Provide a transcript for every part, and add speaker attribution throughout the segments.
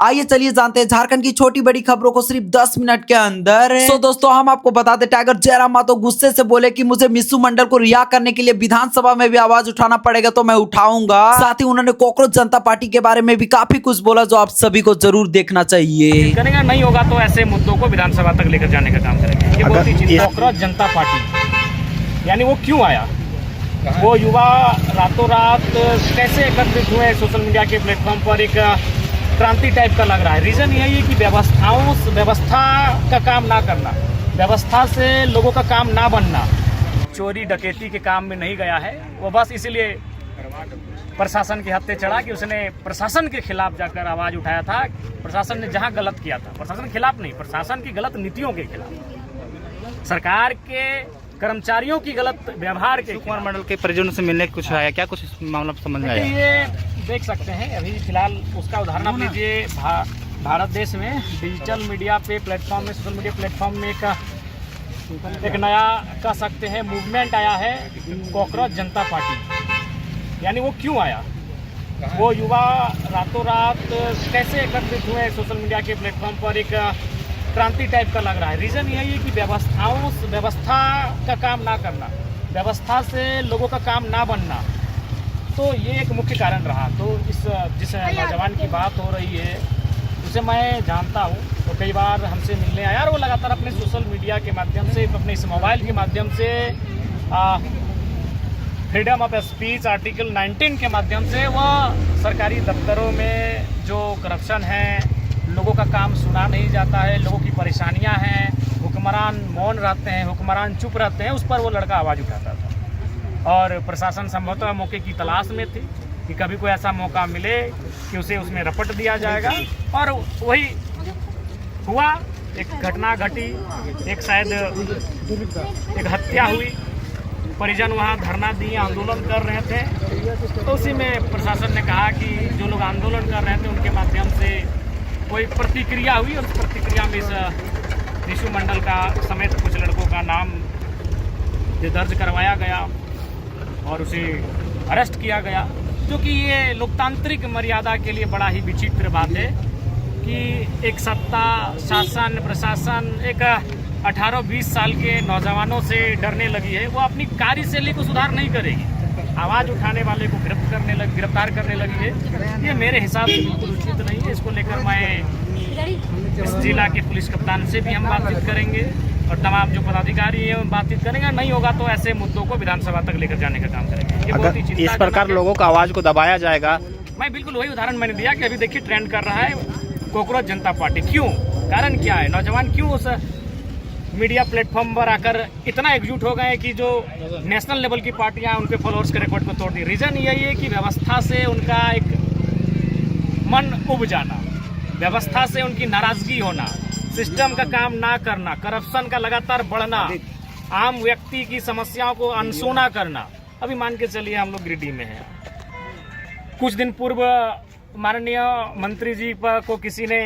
Speaker 1: आइए चलिए जानते हैं झारखंड की छोटी बड़ी खबरों को सिर्फ 10 मिनट के अंदर। दोस्तों हम आपको बता दें, टाइगर जयराम मातो गुस्से से बोले कि मुझे मिस्सू मंडल को रिहा करने के लिए विधानसभा में भी आवाज उठाना पड़ेगा तो मैं उठाऊंगा। साथ ही उन्होंने कॉकरोच जनता पार्टी के बारे में भी काफी कुछ बोला जो आप सभी को जरूर देखना चाहिए।
Speaker 2: करेंगे नहीं होगा तो ऐसे मुद्दों को विधानसभा तक लेकर जाने का काम करेंगे। ये बहुत ही चीज कॉकरोच जनता पार्टी यानी वो क्यों आया, वो युवा रातों रात कैसे एकत्रित हुए सोशल मीडिया के प्लेटफॉर्म पर, एक क्रांति टाइप का लग रहा है। रीज़न यही है कि व्यवस्था का काम ना करना, व्यवस्था से लोगों का काम ना बनना, चोरी डकैती के काम में नहीं गया है वो, बस इसीलिए प्रशासन के हत्थे चढ़ा कि उसने प्रशासन के खिलाफ जाकर आवाज़ उठाया था। प्रशासन ने जहां गलत किया था, प्रशासन के खिलाफ नहीं, प्रशासन की गलत नीतियों के खिलाफ, सरकार के कर्मचारियों की गलत व्यवहार के।
Speaker 3: कुमार मंडल के परिजनों से मिलने कुछ आया क्या, कुछ मामला समझ में आया?
Speaker 2: ये देख सकते हैं अभी फिलहाल उसका उदाहरण आप लीजिए। भारत देश में डिजिटल मीडिया पे प्लेटफॉर्म में, सोशल मीडिया प्लेटफॉर्म में एक नया कह सकते हैं मूवमेंट आया है, कॉकरोच जनता पार्टी। यानी वो क्यों आया, वो युवा रातों रात कैसे एकत्रित हुए सोशल मीडिया के प्लेटफॉर्म पर, एक क्रांति टाइप का लग रहा है। रीज़न यही है कि व्यवस्था का काम ना करना, व्यवस्था से लोगों का काम ना बनना, तो ये एक मुख्य कारण रहा। तो जिस नौजवान की बात हो रही है उसे मैं जानता हूँ, तो कई बार हमसे मिलने आया और वो लगातार अपने सोशल मीडिया के माध्यम से, अपने इस मोबाइल के माध्यम से फ्रीडम ऑफ स्पीच आर्टिकल 19 के माध्यम से वह सरकारी दफ्तरों में जो करप्शन है, लोगों का काम सुना नहीं जाता है, लोगों की परेशानियां हैं, हुक्मरान मौन रहते हैं, हुक्मरान चुप रहते हैं, उस पर वो लड़का आवाज़ उठाता था। और प्रशासन संभवतः मौके की तलाश में थी कि कभी कोई ऐसा मौका मिले कि उसे उसमें रपट दिया जाएगा, और वही हुआ। एक घटना घटी, एक शायद एक हत्या हुई, परिजन वहाँ धरना दिए, आंदोलन कर रहे थे, तो उसी में प्रशासन ने कहा कि जो लोग आंदोलन कर रहे थे उनके माध्यम से कोई प्रतिक्रिया हुई, और उस प्रतिक्रिया में इस मिस्सू मंडल का समेत कुछ लड़कों का नाम दर्ज करवाया गया और उसे अरेस्ट किया गया। जो कि ये लोकतांत्रिक मर्यादा के लिए बड़ा ही विचित्र बात है कि एक सत्ता, शासन, प्रशासन एक 18-20 साल के नौजवानों से डरने लगी है। वो अपनी कार्यशैली को सुधार नहीं करेगी, आवाज़ उठाने वाले को गिरफ्तार करने लगी है। ये मेरे हिसाब से बिल्कुल उचित नहीं है। इसको लेकर मैं इस जिला के पुलिस कप्तान से भी हम बातचीत करेंगे और तमाम जो पदाधिकारी है उन बातचीत करेंगे। नहीं होगा तो ऐसे मुद्दों को विधानसभा तक लेकर जाने का काम करेंगे।
Speaker 3: अगर इस प्रकार लोगों का आवाज़ को दबाया जाएगा,
Speaker 2: मैं बिल्कुल वही उदाहरण मैंने दिया कि अभी देखिए ट्रेंड कर रहा है कॉकरोच जनता पार्टी। क्यों, कारण क्या है, नौजवान क्यों उस मीडिया प्लेटफॉर्म पर आकर इतना एकजुट हो गए कि जो नेशनल लेवल की पार्टियां उनके फॉलोअर्स के रिकॉर्ड को तोड़ दी। रीज़न यही है कि व्यवस्था से उनका एक मन उब जाना, व्यवस्था से उनकी नाराजगी होना, सिस्टम का काम ना करना, करप्शन का लगातार बढ़ना, आम व्यक्ति की समस्याओं को अनसुना करना। अभी मान के चलिए हम लोग गिरिडीह में हैं, कुछ दिन पूर्व माननीय मंत्री जी पर को किसी ने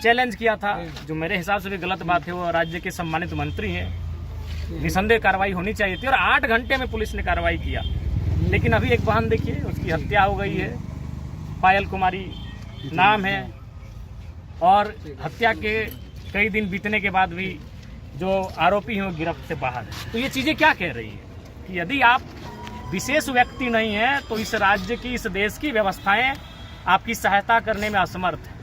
Speaker 2: चैलेंज किया था, जो मेरे हिसाब से भी गलत बात है। वो राज्य के सम्मानित मंत्री हैं, निसंदेह कार्रवाई होनी चाहिए थी, और 8 घंटे में पुलिस ने कार्रवाई किया। लेकिन अभी एक बहन देखिए, उसकी हत्या हो गई है, पायल कुमारी नाम है, और हत्या के कई दिन बीतने के बाद भी जो आरोपी हैं वो गिरफ्त से बाहर है। तो ये चीज़ें क्या कह रही है कि यदि आप विशेष व्यक्ति नहीं हैं तो इस राज्य की, इस देश की व्यवस्थाएं आपकी सहायता करने में असमर्थ हैं।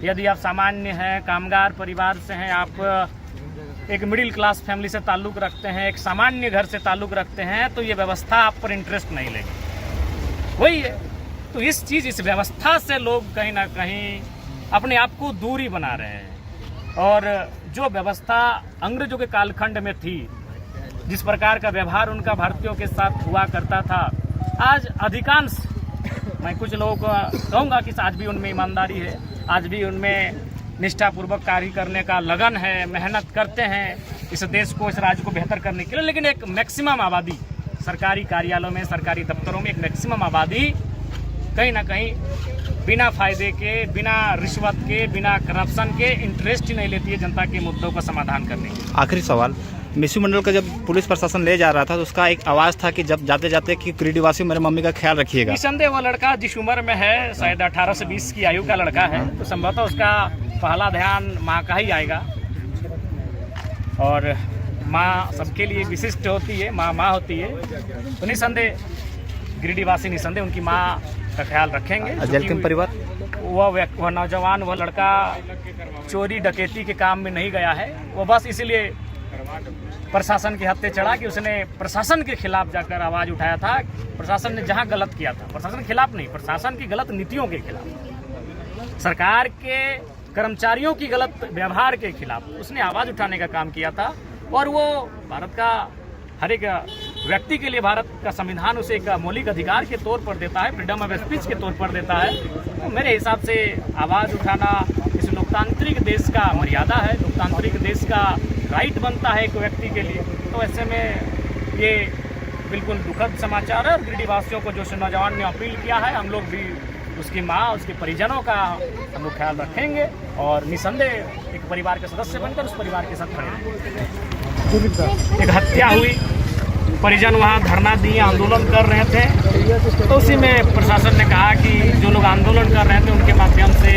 Speaker 2: यदि आप सामान्य हैं, कामगार परिवार से हैं, आप एक मिडिल क्लास फैमिली से ताल्लुक़ रखते हैं, एक सामान्य घर से ताल्लुक़ रखते हैं, तो ये व्यवस्था आप पर इंटरेस्ट नहीं लेगी। वही है, तो इस व्यवस्था से लोग कहीं ना कहीं अपने आप को दूरी बना रहे हैं। और जो व्यवस्था अंग्रेजों के कालखंड में थी, जिस प्रकार का व्यवहार उनका भारतीयों के साथ हुआ करता था, आज अधिकांश, मैं कुछ लोगों को कहूँगा कि आज भी उनमें ईमानदारी है, आज भी उनमें निष्ठापूर्वक कार्य करने का लगन है, मेहनत करते हैं इस देश को, इस राज्य को बेहतर करने के लिए। लेकिन एक मैक्सिमम आबादी सरकारी कार्यालयों में, सरकारी दफ्तरों में एक मैक्सिमम आबादी कहीं ना कहीं बिना फायदे के, बिना रिश्वत के, बिना करप्शन के इंटरेस्ट ही नहीं लेती है जनता के मुद्दों का समाधान करने के।
Speaker 3: आखिरी सवाल, मिसू मंडल का जब पुलिस प्रशासन ले जा रहा था तो उसका एक आवाज़ था कि जब जाते जाते कि गिरिडीहवासी मेरे मम्मी का ख्याल रखिएगा।
Speaker 2: निसंदेह वो लड़का जिस उम्र में है, शायद 18 से 20 की आयु का लड़का है, तो संभवतः उसका पहला ध्यान माँ का ही आएगा। और माँ सबके लिए विशिष्ट होती है, माँ होती है, तो निसंदेह गिरिडीहवासी निसंदेह उनकी माँ का ख्याल रखेंगे।
Speaker 3: जलकिन परिवार
Speaker 2: वह नौजवान, वह लड़का चोरी डकैती के काम में नहीं गया है, वो बस इसलिए प्रशासन के हत्थे चढ़ा कि उसने प्रशासन के खिलाफ जाकर आवाज़ उठाया था। प्रशासन ने जहां गलत किया था, प्रशासन के खिलाफ नहीं, प्रशासन की गलत नीतियों के खिलाफ, सरकार के कर्मचारियों की गलत व्यवहार के खिलाफ उसने आवाज़ उठाने का काम किया था। और वो भारत का हर एक व्यक्ति के लिए भारत का संविधान उसे एक मौलिक अधिकार के तौर पर देता है, फ्रीडम ऑफ स्पीच के तौर पर देता है। तो मेरे हिसाब से आवाज़ उठाना इस लोकतांत्रिक देश का मर्यादा है, लोकतांत्रिक देश का राइट बनता है एक व्यक्ति के लिए। तो ऐसे में ये बिल्कुल दुखद समाचार है। और गिरिडीहवासियों को जो नौजवान ने अपील किया है, हम लोग भी उसकी माँ, उसके परिजनों का हम लोग ख्याल रखेंगे और निसंदेह एक परिवार के सदस्य बनकर उस परिवार के साथ खड़े रहेंगे। एक हत्या हुई, परिजन वहाँ धरना दिए, आंदोलन कर रहे थे, तो उसी में प्रशासन ने कहा कि जो लोग आंदोलन कर रहे थे उनके माध्यम से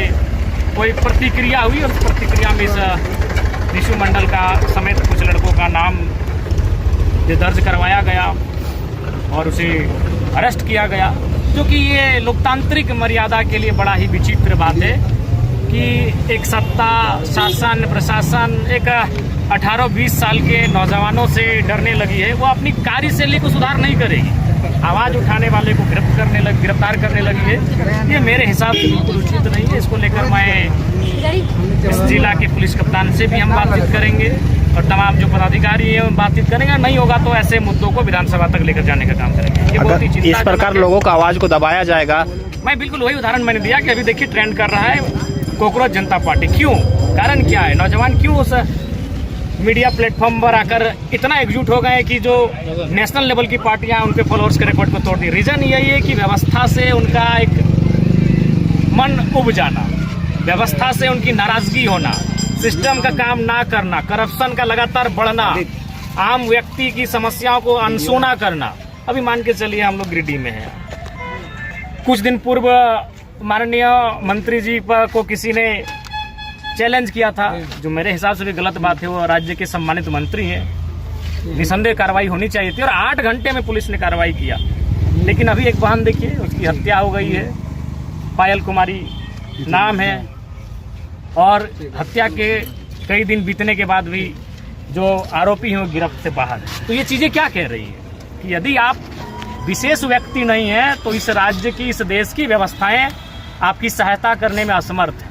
Speaker 2: कोई प्रतिक्रिया हुई और उस प्रतिक्रिया में इस मिसू मंडल का समेत कुछ लड़कों का नाम दर्ज करवाया गया और उसे अरेस्ट किया गया। जो कि ये लोकतांत्रिक मर्यादा के लिए बड़ा ही विचित्र बात है कि एक सत्ता, शासन, प्रशासन एक 18-20 साल के नौजवानों से डरने लगी है। वो अपनी कार्यशैली को सुधार नहीं करेगी, आवाज़ उठाने वाले को गिरफ्तार करने लगी है। ये मेरे हिसाब से बिल्कुल उचित नहीं है। इसको लेकर मैं इस जिला के पुलिस कप्तान से भी हम बातचीत करेंगे और तमाम जो पदाधिकारी हैं बातचीत करेंगे। नहीं होगा तो ऐसे मुद्दों को विधानसभा तक लेकर जाने का काम करेंगे। ये बहुत ही
Speaker 3: इस प्रकार लोगों का आवाज़ को दबाया जाएगा।
Speaker 2: मैं बिल्कुल वही उदाहरण मैंने दिया कि अभी देखिए ट्रेंड कर रहा है कोकरोच जनता पार्टी। क्यों? कारण क्या है? नौजवान क्यों उस मीडिया प्लेटफॉर्म पर आकर इतना एकजुट हो गए कि जो नेशनल लेवल की पार्टियां उनके फॉलोअर्स के रिकॉर्ड को तोड़ दी। रीज़न यही है कि व्यवस्था से उनका एक मन उब जाना, व्यवस्था से उनकी नाराजगी होना, सिस्टम का काम ना करना, करप्शन का लगातार बढ़ना, आम व्यक्ति की समस्याओं को अनसुना करना। अभी मान के चलिए हम लोग गिरिडीह में हैं, कुछ दिन पूर्व माननीय मंत्री जी पर को किसी ने चैलेंज किया था, जो मेरे हिसाब से भी गलत बात है। वो राज्य के सम्मानित मंत्री हैं, निसंदेह कार्रवाई होनी चाहिए थी और 8 घंटे में पुलिस ने कार्रवाई किया। लेकिन अभी एक बहन देखिए, उसकी हत्या हो गई है, पायल कुमारी नाम है, और हत्या के कई दिन बीतने के बाद भी जो आरोपी हैं वो गिरफ्त से बाहर है। तो ये चीज़ें क्या कह रही है कि यदि आप विशेष व्यक्ति नहीं हैं तो इस राज्य की, इस देश की व्यवस्थाएं आपकी सहायता करने में असमर्थ है।